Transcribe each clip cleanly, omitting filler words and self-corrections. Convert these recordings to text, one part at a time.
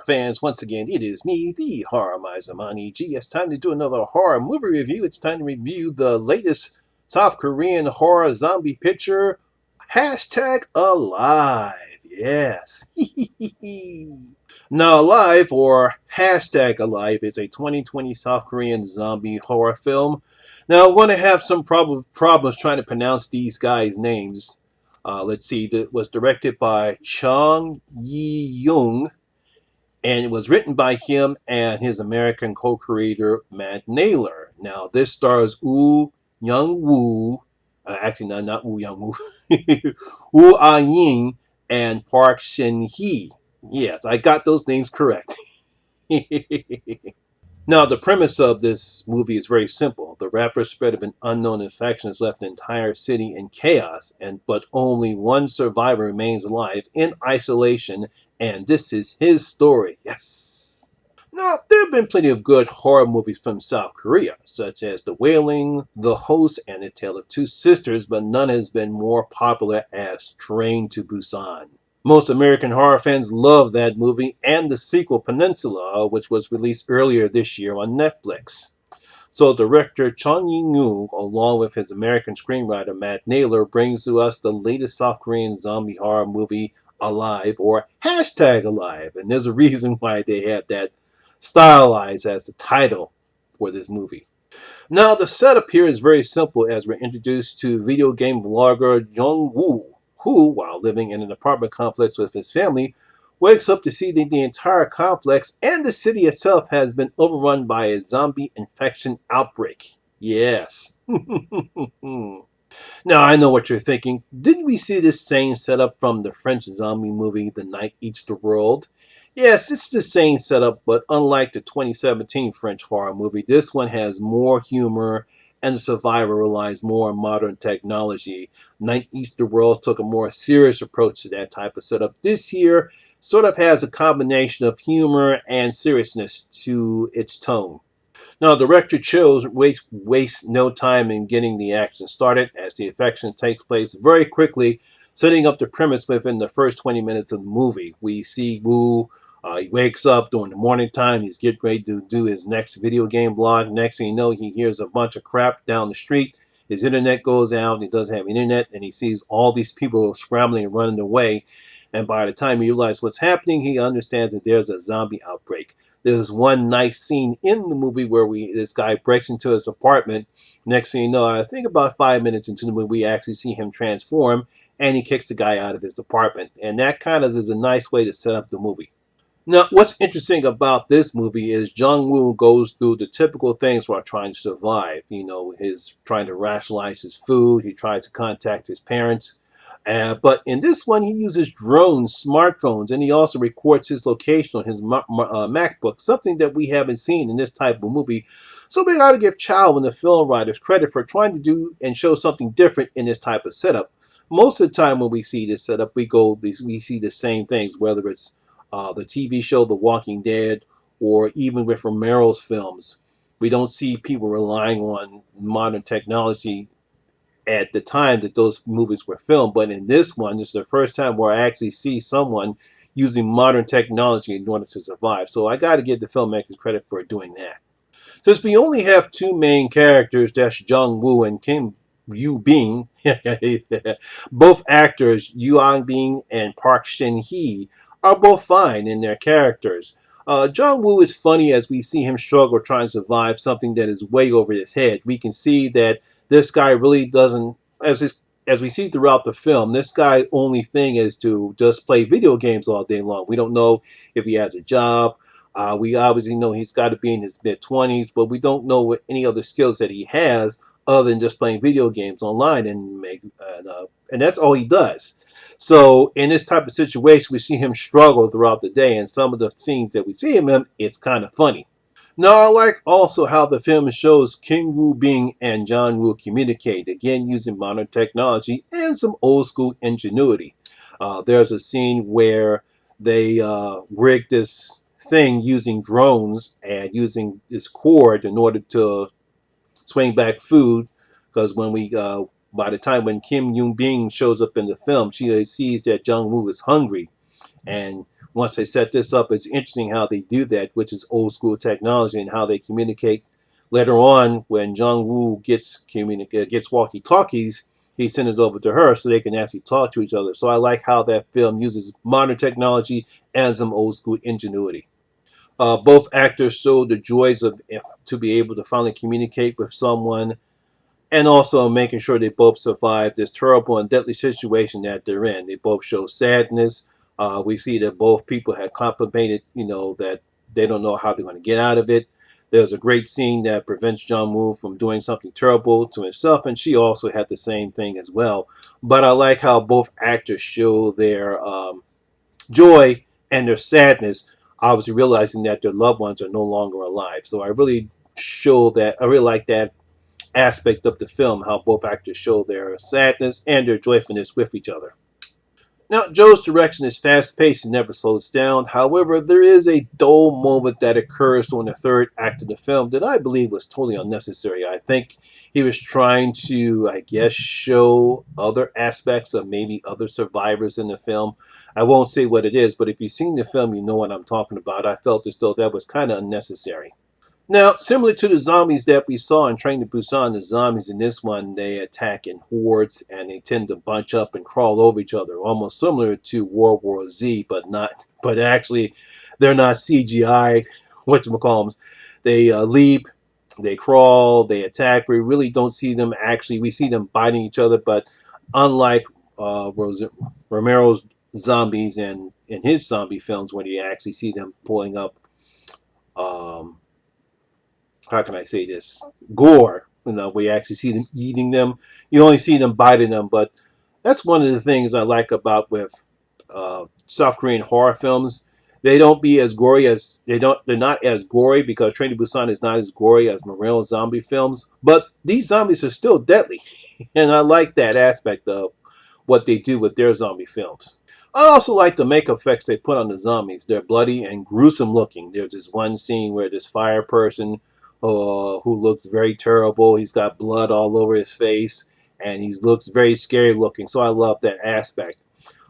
horror fans, once again, it is me, the Horror Miser Monty G. It's time to do another horror movie review. It's time to review the latest South Korean horror zombie picture, #Alive. Yes. Now, Alive, or #Alive, is a 2020 South Korean zombie horror film. Now, I'm going to have some problems trying to pronounce these guys' names. Let's see, it was directed by Chung Yi-young, and it was written by him and his American co-creator Matt Naylor. Now, this stars Woo Young-woo, actually not Woo Young-woo, Woo Ah-ying and Park Shin-hee. Yes, I got those names correct. Now, the premise of this movie is very simple. The rapid spread of an unknown infection has left the entire city in chaos, but only one survivor remains alive in isolation, and this is his story. Yes. Now, there have been plenty of good horror movies from South Korea, such as The Wailing, The Host, and A Tale of Two Sisters, but none has been more popular as Train to Busan. Most American horror fans love that movie and the sequel Peninsula, which was released earlier this year on Netflix. So director Chung Yi-young, along with his American screenwriter Matt Naylor, brings to us the latest South Korean zombie horror movie, Alive, or #Alive. And there's a reason why they have that stylized as the title for this movie. Now, the setup here is very simple as we're introduced to video game vlogger Jung-woo, who, while living in an apartment complex with his family, wakes up to see that the entire complex and the city itself has been overrun by a zombie infection outbreak. Yes. Now, I know what you're thinking. Didn't we see this same setup from the French zombie movie The Night Eats the World? Yes, it's the same setup, but unlike the 2017 French horror movie, this one has more humor and the survivor relies more on modern technology. Night Eats the World took a more serious approach to that type of setup. This here sort of has a combination of humor and seriousness to its tone. Now, the director chose waste no time in getting the action started, as the infection takes place very quickly, setting up the premise within the first 20 minutes of the movie. We see Woo, he wakes up during the morning time, he's getting ready to do his next video game blog. Next thing you know, he hears a bunch of crap down the street. His internet goes out, he doesn't have internet, and he sees all these people scrambling and running away. And by the time he realizes what's happening, he understands that there's a zombie outbreak. There's one nice scene in the movie where this guy breaks into his apartment. Next thing you know, I think about 5 minutes into the movie, we actually see him transform, and he kicks the guy out of his apartment. And that kind of is a nice way to set up the movie. Now, what's interesting about this movie is Jung-woo goes through the typical things while trying to survive. You know, his trying to rationalize his food. He tries to contact his parents. But in this one, he uses drones, smartphones, and he also records his location on his MacBook, something that we haven't seen in this type of movie. So we got to give Chow and the film writers credit for trying to do and show something different in this type of setup. Most of the time when we see this setup, we see the same things, whether it's the TV show The Walking Dead or even with Romero's films. We don't see people relying on modern technology at the time that those movies were filmed. But in this one, this is the first time where I actually see someone using modern technology in order to survive. So I got to give the filmmakers credit for doing that. Since we only have two main characters, that's Jung-woo and Kim Yoo-bing, both actors, Yoo-bing and Park Shin-hee, are both fine in their characters. Jung-woo is funny as we see him struggle trying to survive something that is way over his head. We can see that this guy really doesn't, as we see throughout the film, this guy's only thing is to just play video games all day long. We don't know if he has a job. We obviously know he's got to be in his mid-20s, but we don't know what any other skills that he has other than just playing video games online, and that's all he does. So in this type of situation, we see him struggle throughout the day, and some of the scenes that we see him in, it's kind of funny. Now, I like also how the film shows Kim Woo-bing and John Woo communicate, again using modern technology and some old school ingenuity. There's a scene where they rig this thing using drones and using this cord in order to swing back food, because by the time when Kim Yoon Bing shows up in the film, she sees that Jung Woo is hungry, And once they set this up, it's interesting how they do that, which is old school technology, and how they communicate. Later on, when Jung Woo gets walkie talkies, he sent it over to her so they can actually talk to each other. So I like how that film uses modern technology and some old school ingenuity. Both actors showed the joys of to be able to finally communicate with someone, and also making sure they both survive this terrible and deadly situation that they're in. They both show sadness. We see that both people had contemplated, that they don't know how they're going to get out of it. There's a great scene that prevents John Woo from doing something terrible to himself, and she also had the same thing as well. But I like how both actors show their joy and their sadness, obviously realizing that their loved ones are no longer alive. So I really like that aspect of the film, how both actors show their sadness and their joyfulness with each other. Now, Joe's direction is fast paced and never slows down. However, there is a dull moment that occurs during the third act of the film that I believe was totally unnecessary. I think he was trying to, I guess, show other aspects of maybe other survivors in the film. I won't say what it is, but if you've seen the film, you know what I'm talking about. I felt as though that was kind of unnecessary. Now, similar to the zombies that we saw in Train to Busan, the zombies in this one, they attack in hordes and they tend to bunch up and crawl over each other, almost similar to World War Z, but actually, they're not CGI, whatchamacallums. They leap, they crawl, they attack. We really don't see them actually, we see them biting each other, but unlike Romero's zombies and in his zombie films, when you actually see them pulling up um, how can I say this, gore. We actually see them eating them. You only see them biting them, but that's one of the things I like about with South Korean horror films. They don't be as gory as they don't. They're not as gory because Train to Busan is not as gory as Morel zombie films. But these zombies are still deadly, and I like that aspect of what they do with their zombie films. I also like the makeup effects they put on the zombies. They're bloody and gruesome looking. There's this one scene where this fire person who looks very terrible. He's got blood all over his face, and he looks very scary looking. So I love that aspect.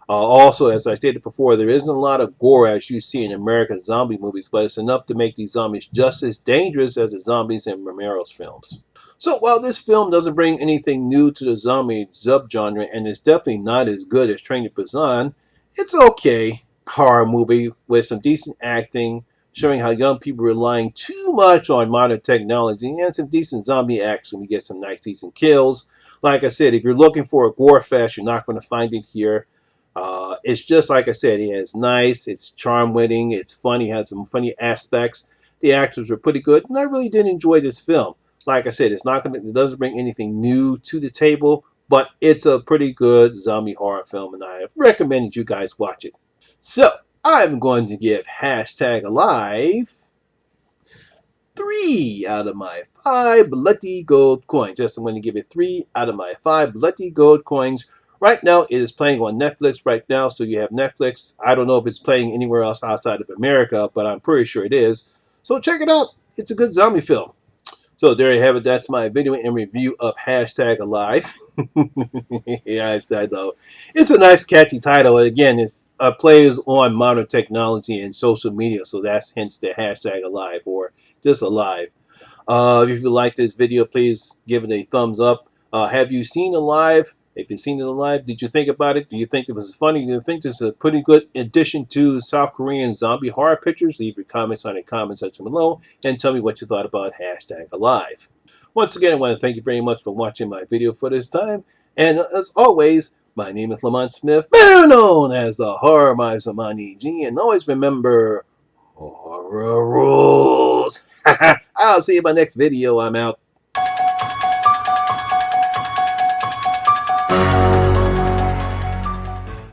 Also, as I stated before, there isn't a lot of gore as you see in American zombie movies, but it's enough to make these zombies just as dangerous as the zombies in Romero's films. So while this film doesn't bring anything new to the zombie subgenre and is definitely not as good as Train to Busan, it's okay horror movie with some decent acting, showing how young people are relying too much on modern technology, and some decent zombie action. We get some nice decent kills. Like I said, if you're looking for a gore fest, you're not going to find it here. It's just like I said, it's nice, it's charm-winning, it's funny, has some funny aspects. The actors were pretty good, and I really did enjoy this film. Like I said, it doesn't bring anything new to the table, but it's a pretty good zombie horror film, and I recommend you guys watch it. So, I'm going to give hashtag alive 3 out of my 5 bloody gold coins. Yes, I'm going to give it 3 out of my 5 bloody gold coins. Right now, it is playing on Netflix right now, so you have Netflix. I don't know if it's playing anywhere else outside of America, but I'm pretty sure it is. So check it out. It's a good zombie film. So there you have it. That's my video and review of hashtag alive. Yeah, though. It's a nice, catchy title. And again, it plays on modern technology and social media, so that's hence the hashtag alive or just alive. If you like this video, please give it a thumbs up. Have you seen Alive? If you've seen it alive, did you think about it? Do you think it was funny? Do you think this is a pretty good addition to South Korean zombie horror pictures? Leave your comments on the comment section below and tell me what you thought about hashtag alive. Once again, I want to thank you very much for watching my video for this time. And as always, my name is Lamont Smith, better known as the Horror Miser Monty G. And always remember, horror rules. I'll see you in my next video. I'm out.